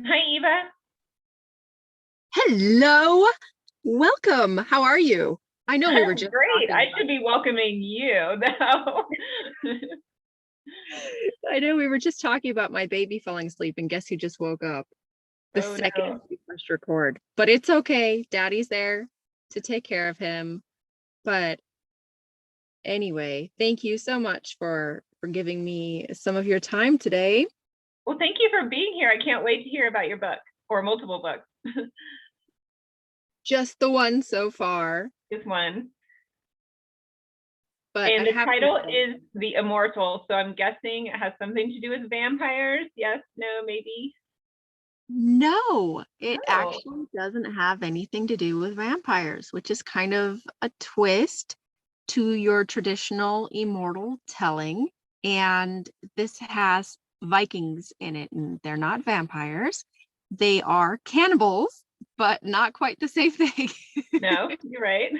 Hi, Eva. Hello, welcome. How are you? I know we were I'm just great. talking I about should be welcoming you, though. I know we were just talking about my baby falling asleep, and guess who just woke up the Oh second no. we pushed record. But it's okay. Daddy's there to take care of him. But anyway, thank you so much for giving me some of your time today. Well, thank you for being here. I can't wait to hear about your book or multiple books. Just the one so far, This one. but I And the have to title say, is The Immortal. So I'm guessing it has something to do with vampires. Yes, no, maybe. no, it Oh, actually doesn't have anything to do with vampires, which is kind of a twist to your traditional immortal telling. And this has Vikings in it, and they're not vampires. They are cannibals, but not quite the same thing. no, you're right.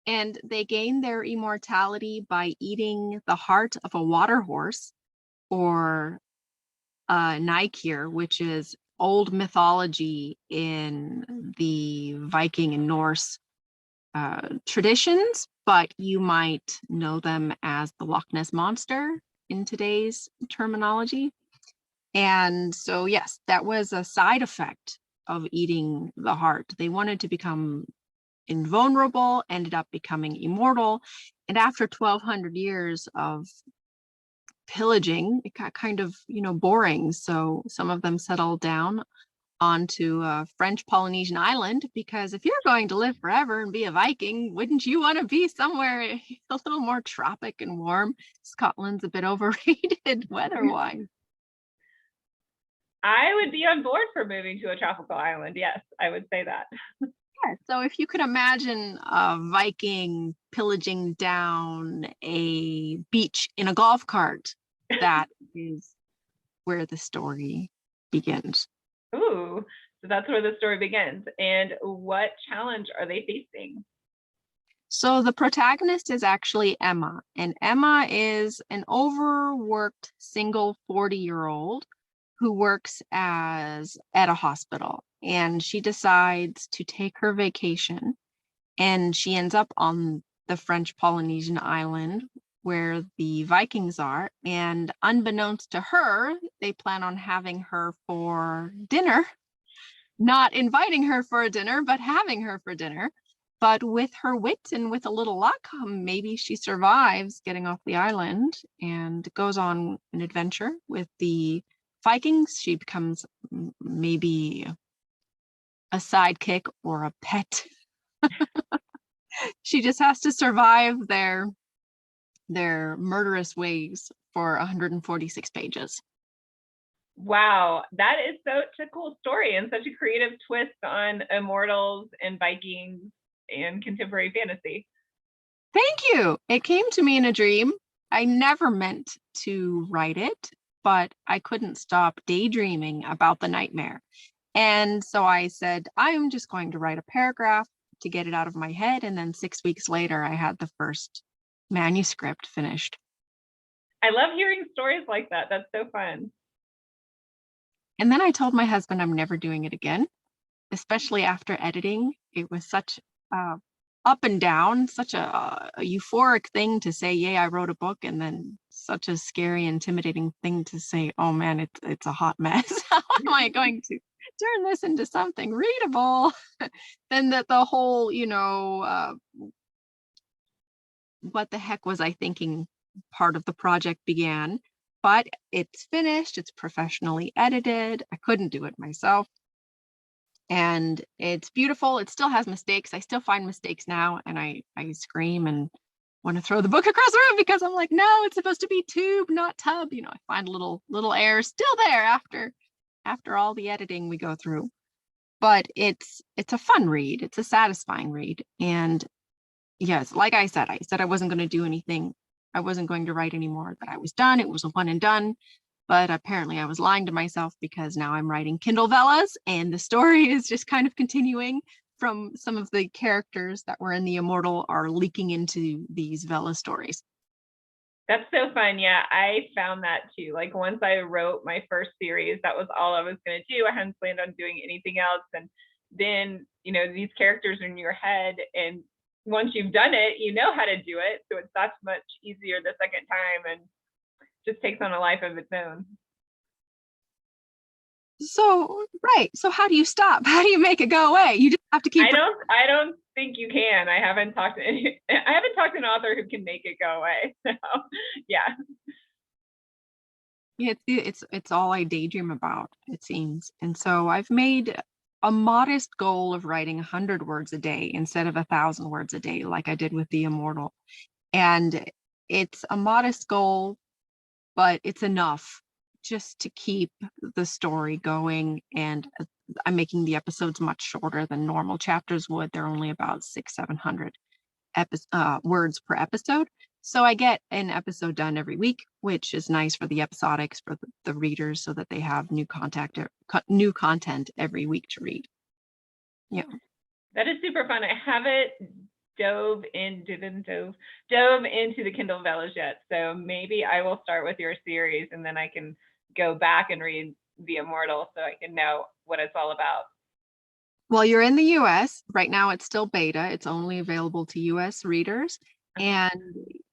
And they gain their immortality by eating the heart of a water horse or Nike, which is old mythology in the Viking and Norse traditions, but you might know them as the Loch Ness Monster in today's terminology. And so, yes, that was a side effect of eating the heart. They wanted to become invulnerable, ended up becoming immortal. And after 1,200 years of pillaging, it got kind of, boring. So some of them settled down onto French Polynesian Island because if you're going to live forever and be a Viking, wouldn't you want to be somewhere a little more tropic and warm? Scotland's a bit overrated weather-wise. I would be on board for moving to a tropical island. Yes, I would say that. Yeah, so if you could imagine a Viking pillaging down a beach in a golf cart, that is where the story begins. Ooh, so that's where the story begins. And what challenge are they facing? So the protagonist is actually Emma, and Emma is an overworked single 40-year-old who works as at a hospital, and she decides to take her vacation, and she ends up on the French Polynesian Island where the Vikings are, and unbeknownst to her, they plan on having her for dinner, not inviting her for a dinner, but having her for dinner. But with her wit and with a little luck, maybe she survives getting off the island and goes on an adventure with the Vikings. She becomes maybe a sidekick or a pet. She just has to survive their murderous ways for 146 pages. Wow, that is such a cool story and such a creative twist on immortals and Vikings and contemporary fantasy. Thank you. It came to me in a dream. I never meant to write it, but I couldn't stop daydreaming about the nightmare. And so I said, I'm just going to write a paragraph to get it out of my head. And then 6 weeks later, I had the first manuscript finished. I love hearing stories like that. That's so fun. And then I told my husband I'm never doing it again, especially after editing. It was such up and down, such a euphoric thing to say, "Yay, I wrote a book," and then such a scary, intimidating thing to say, "Oh man, it's a hot mess. How am I going to turn this into something readable?" Then that the whole, what the heck was I thinking? Part of the project began, but it's finished. It's professionally edited. I couldn't do it myself and it's beautiful. It still has mistakes. I still find mistakes now, and I scream and want to throw the book across the room because I'm like, no, it's supposed to be tube, not tub. I find little errors still there after all the editing we go through. But it's a fun read. It's a satisfying read. And yes, like I said I wasn't going to do anything. I wasn't going to write anymore, that I was done. It was a one and done. But apparently I was lying to myself because now I'm writing Kindle Vellas and the story is just kind of continuing from some of the characters that were in the Immortal are leaking into these Vela stories. That's so fun. Yeah, I found that too. Like once I wrote my first series, that was all I was going to do. I hadn't planned on doing anything else. And then, these characters are in your head. And once you've done it, you know how to do it. So it's that much easier the second time and just takes on a life of its own. So, right. So how do you stop? How do you make it go away? You just have to keep. I don't think you can. I haven't talked to an author who can make it go away. So yeah. It's all I daydream about, it seems. And so I've made a modest goal of writing 100 words a day instead of 1,000 words a day, like I did with the Immortal. And it's a modest goal, but it's enough just to keep the story going. And I'm making the episodes much shorter than normal chapters would. They're only about 600-700 words per episode. So I get an episode done every week, which is nice for the episodics, for the readers, so that they have new content every week to read. Yeah. That is super fun. I haven't dove into the Kindle Velas yet. So maybe I will start with your series and then I can go back and read The Immortal so I can know what it's all about. Well, you're in the US. Right now it's still beta. It's only available to US readers. And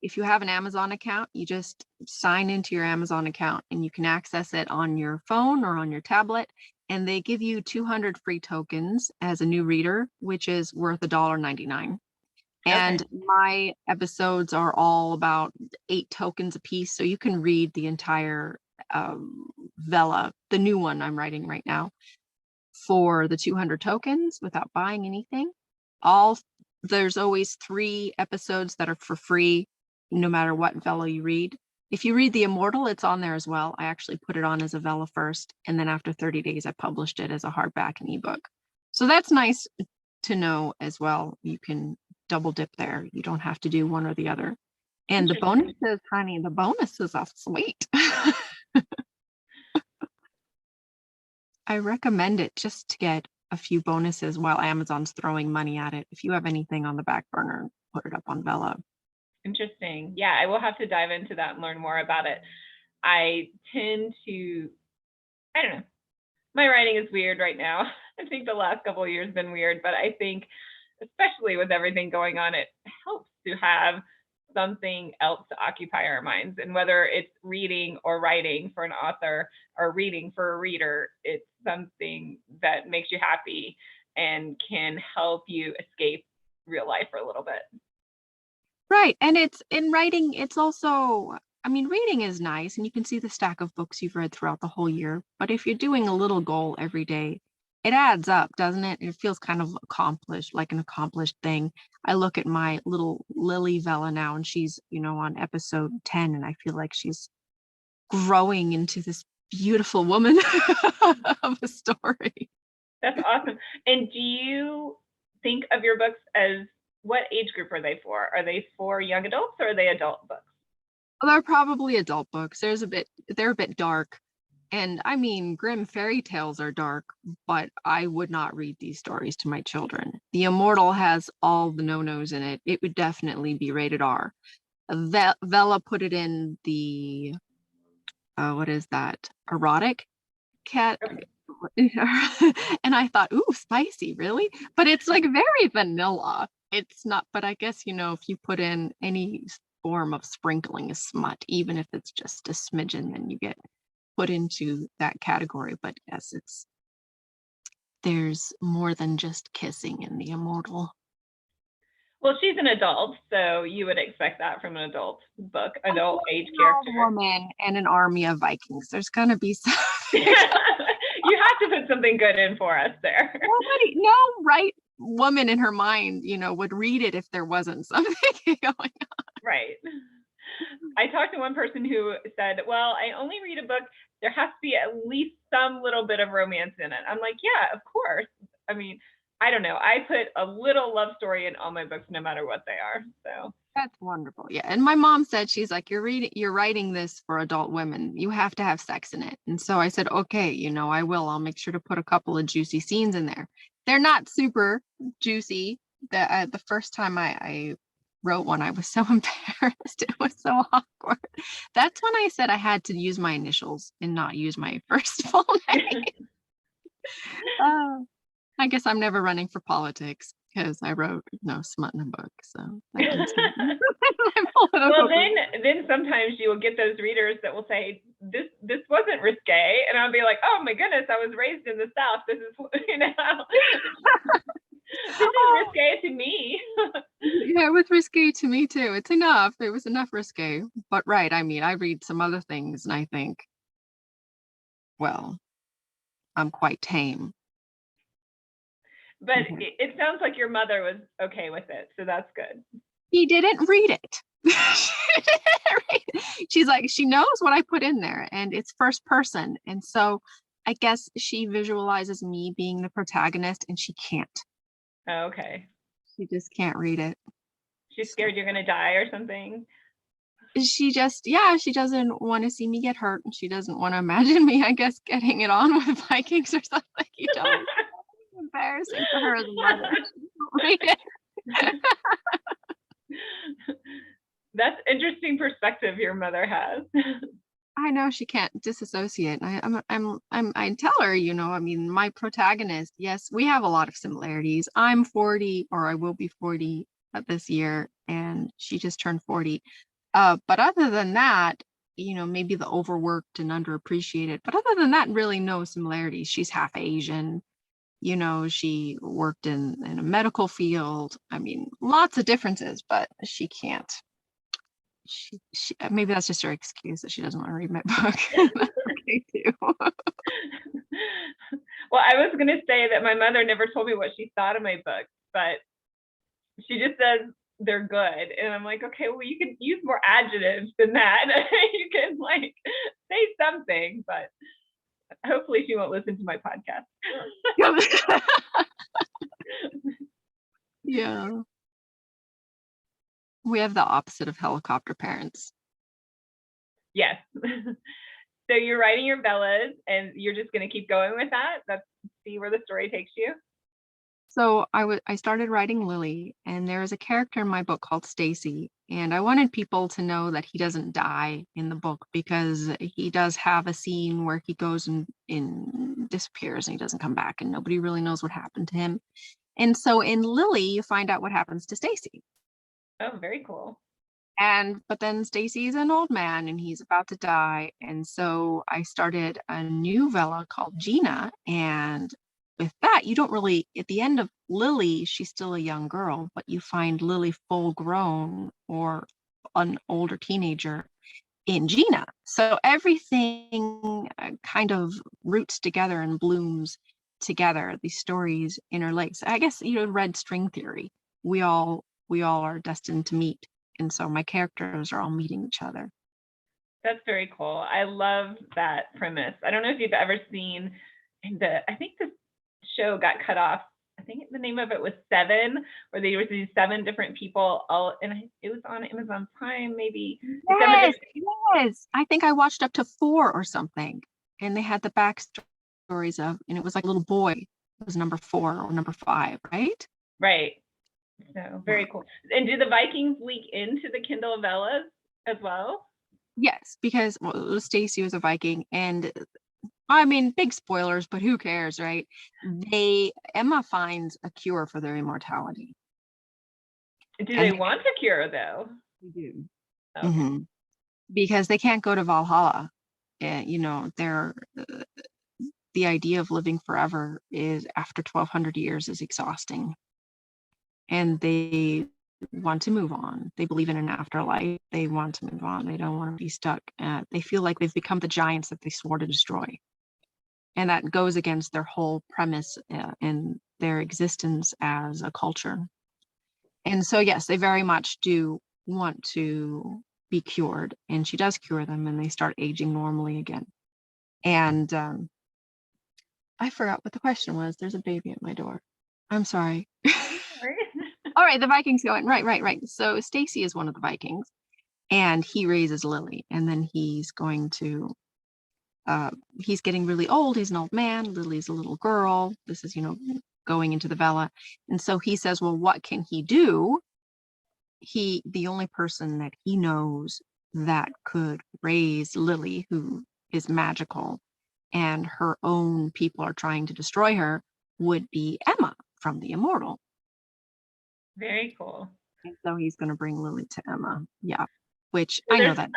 if you have an Amazon account, you just sign into your Amazon account and you can access it on your phone or on your tablet. And they give you 200 free tokens as a new reader, which is worth $1.99. And my episodes are all about 8 tokens a piece. So you can read the entire Vela, the new one I'm writing right now, for the 200 tokens without buying anything. There's always 3 episodes that are for free, no matter what Vela you read. If you read The Immortal, it's on there as well. I actually put it on as a Vela first, and then after 30 days, I published it as a hardback and ebook. So that's nice to know as well. You can double dip there. You don't have to do one or the other. And the bonuses, honey, the bonuses are sweet. I recommend it just to get a few bonuses while Amazon's throwing money at it. If you have anything on the back burner, put it up on Vela. Interesting. Yeah, I will have to dive into that and learn more about it. I tend to, I don't know, my writing is weird right now. I think the last couple of years have been weird, but I think especially with everything going on, it helps to have something else to occupy our minds. And whether it's reading or writing for an author or reading for a reader, it's something that makes you happy and can help you escape real life for a little bit. Right. And it's in writing, it's also, I mean, reading is nice and you can see the stack of books you've read throughout the whole year. But if you're doing a little goal every day, it adds up, doesn't it? It feels kind of accomplished, like an accomplished thing. I look at my little Lily Vela now and she's, on episode 10 and I feel like she's growing into this beautiful woman of a story. That's awesome. And do you think of your books as, what age group are they for? Are they for young adults or are they adult books? Well, they're probably adult books. They're a bit dark. And I mean, grim fairy tales are dark, but I would not read these stories to my children. The Immortal has all the no-nos in it. It would definitely be rated R. Vela put it in the, what is that? Erotic cat. And I thought, ooh, spicy, really? But it's like very vanilla. It's not, but I guess, if you put in any form of sprinkling of smut, even if it's just a smidgen, then you get put into that category. But yes, there's more than just kissing in the Immortal. Well, she's an adult, so you would expect that from an adult book, adult age character. Woman and an army of Vikings. There's gonna be some. You have to put something good in for us there. No right woman in her mind, would read it if there wasn't something going on. Right. I talked to one person who said, well, I only read a book, there has to be at least some little bit of romance in it. I'm like, yeah, of course. I mean, I don't know. I put a little love story in all my books, no matter what they are. So that's wonderful. Yeah. And my mom said, she's like, you're writing this for adult women. You have to have sex in it. And so I said, okay, I will. I'll make sure to put a couple of juicy scenes in there. They're not super juicy. The first time I wrote one, I was so embarrassed. It was so awkward. That's when I said I had to use my initials and not use my first full name. I guess I'm never running for politics because I wrote smut in a book. So that can say my Well, political then sometimes you will get those readers that will say, this wasn't risque. And I'll be like, oh my goodness, I was raised in the South. This is, this is risque to me. Yeah, it was risque to me too. It's enough. It was enough risque. But right, I mean, I read some other things and I think, well, I'm quite tame. But it sounds like your mother was okay with it. So that's good. He didn't read it. She's like, she knows what I put in there and it's first person. And so I guess she visualizes me being the protagonist and she can't. Oh, okay. She just can't read it. She's scared you're going to die or something. She doesn't want to see me get hurt. And she doesn't want to imagine me, I guess, getting it on with Vikings or something. You don't. Embarrassing for her as a mother. Read it. That's interesting perspective your mother has. I know she can't disassociate. I tell her, I mean, my protagonist, yes, we have a lot of similarities. I'm 40, or I will be 40 this year, and she just turned 40. But other than that, maybe the overworked and underappreciated, but other than that, really no similarities. She's half Asian. She worked in a medical field. I mean, lots of differences, but she can't. She maybe that's just her excuse that she doesn't want to read my book. That's okay too. Well, I was going to say that my mother never told me what she thought of my books, but she just says they're good. And I'm like, okay, well, you can use more adjectives than that. You can say something, but hopefully she won't listen to my podcast. Yeah. We have the opposite of helicopter parents. Yes. So you're writing your Bellas and you're just going to keep going with that? Let's see where the story takes you. So I started writing Lily, and there is a character in my book called Stacy, and I wanted people to know that he doesn't die in the book because he does have a scene where he goes and disappears and he doesn't come back and nobody really knows what happened to him. And so in Lily, you find out what happens to Stacy. Oh, very cool. But then Stacy's an old man and he's about to die. And so I started a new Vela called Gina, and with that, you don't really, at the end of Lily, she's still a young girl, but you find Lily full grown or an older teenager in Gina. So everything kind of roots together and blooms together. These stories interlace. I guess, read string theory. We all are destined to meet. And so my characters are all meeting each other. That's very cool. I love that premise. I don't know if you've ever seen I think the show got cut off. I think the name of it was Seven, where there was these 7 different people and it was on Amazon Prime, maybe. Yes. I think I watched up to 4 or something, and they had the backstories of, and it was like a little boy. It was number 4 or number 5, right? Right. So very cool. And do the Vikings leak into the Kindle Vellas as well? Yes, because Stacy was a Viking, and I mean, big spoilers, but who cares, right? Emma finds a cure for their immortality. Do they want a cure though? They do. Okay. Mm-hmm. Because they can't go to Valhalla. The idea of living forever is, after 1,200 years, is exhausting. And they want to move on. They believe in an afterlife. They want to move on. They don't want to be stuck. They feel like they've become the giants that they swore to destroy. And that goes against their whole premise and their existence as a culture. And so, yes, they very much do want to be cured. And she does cure them, and they start aging normally again. And I forgot what the question was. There's a baby at my door. I'm sorry. All right, the Vikings going. Right. So Stacy is one of the Vikings, and he raises Lily, and then he's going to he's getting really old. He's an old man. Lily's a little girl. This is, going into the Vela. And so he says, well, what can he do the only person that he knows that could raise Lily, who is magical, and her own people are trying to destroy her, would be Emma from the Immortal. Very cool. And so he's going to bring Lily to Emma. Yeah. Which So I know that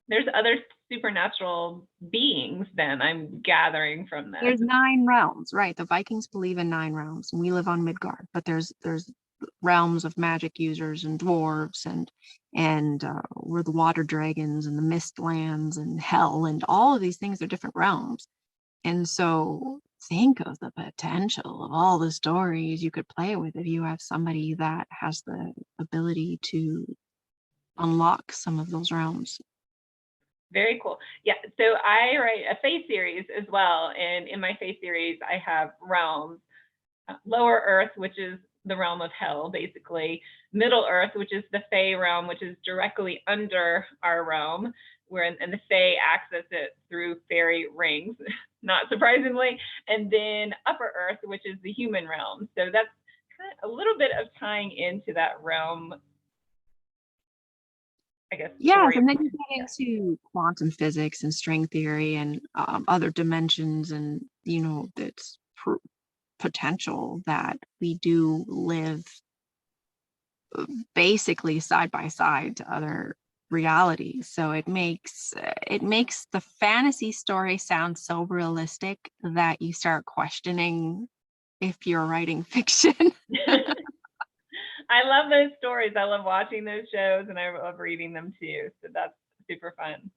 there's other supernatural beings then, I'm gathering from this. there's 9 realms, right? The Vikings believe in 9 realms, and we live on Midgard, but there's realms of magic users and dwarves and we're the water dragons and the mist lands and hell, and all of these things are different realms. And so think of the potential of all the stories you could play with if you have somebody that has the ability to unlock some of those realms. Very cool. Yeah, so I write a Fae series as well, and in my Fae series, I have realms: Lower Earth, which is the realm of hell, basically; Middle Earth, which is the Fae realm, which is directly under our realm, and the Fae access it through fairy rings, not surprisingly; and then Upper Earth, which is the human realm. So that's kind of a little bit of tying into that realm, I guess. Yes, and then you get into quantum physics and string theory and other dimensions, and that's potential that we do live basically side by side to other realities. So it makes the fantasy story sound so realistic that you start questioning if you're writing fiction. I love those stories. I love watching those shows, and I love reading them too. So that's super fun.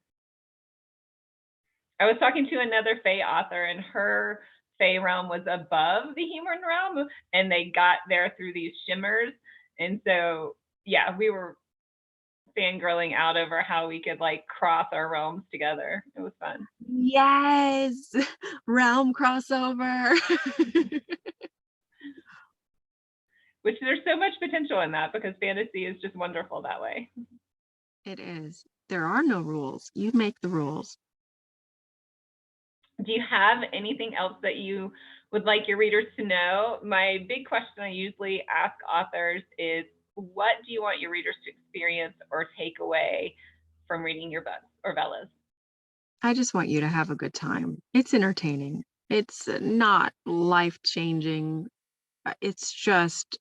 I was talking to another Fae author, and her Fae realm was above the human realm, and they got there through these shimmers. And so, yeah, we were fangirling out over how we could like cross our realms together. It was fun. Yes, realm crossover. Which there's so much potential in that, because fantasy is just wonderful that way. It is. There are no rules. You make the rules. Do you have anything else that you would like your readers to know? My big question I usually ask authors is, what do you want your readers to experience or take away from reading your books or Bella's? I just want you to have a good time. It's entertaining. It's not life-changing. It's just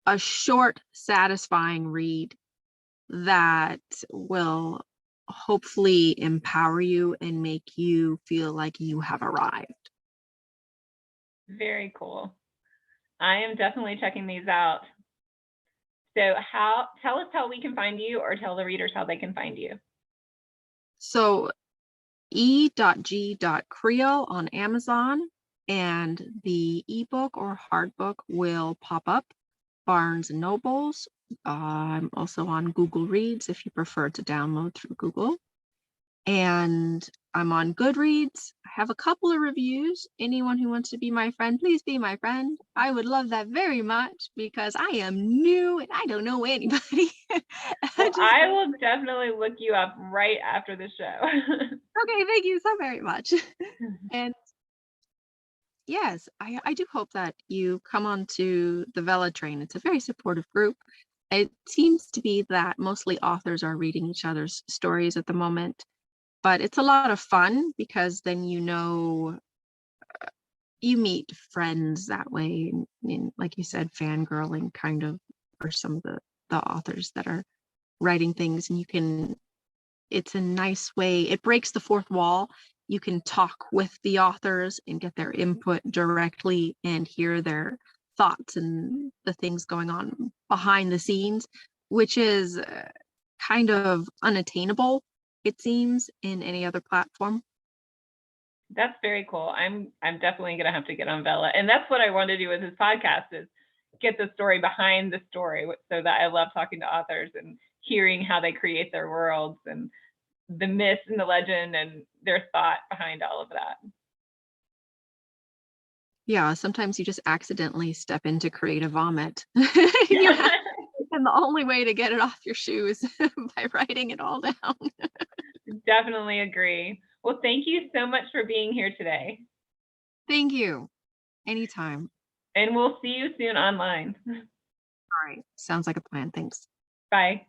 a short, satisfying read that will hopefully empower you and make you feel like you have arrived. Very cool. I am definitely checking these out. So tell us how we can find you, or tell the readers how they can find you. So e.g.creel on Amazon, and the ebook or hardbook will pop up Barnes and Nobles. I'm also on Google Reads if you prefer to download through Google. And I'm on Goodreads. I have a couple of reviews. Anyone who wants to be my friend, please be my friend. I would love that very much, because I am new and I don't know anybody. Well, I will definitely look you up right after the show. Okay, thank you so very much. And yes, I do hope that you come on to the Vela train. It's a very supportive group. It seems to be that mostly authors are reading each other's stories at the moment, but it's a lot of fun, because then you meet friends that way, and like you said, fangirling kind of for some of the authors that are writing things, and it's a nice way. It breaks the fourth wall. You can talk with the authors and get their input directly and hear their thoughts and the things going on behind the scenes, which is kind of unattainable, it seems, in any other platform. That's very cool. I'm definitely gonna have to get on Vela, and that's what I want to do with this podcast, is get the story behind the story. So that I love talking to authors and hearing how they create their worlds, and the myth and the legend and their thought behind all of that. Yeah, sometimes you just accidentally step into creative vomit. And the only way to get it off your shoes by writing it all down. Definitely agree. Well, thank you so much for being here today. Thank you. Anytime. And we'll see you soon online. All right. Sounds like a plan. Thanks. Bye.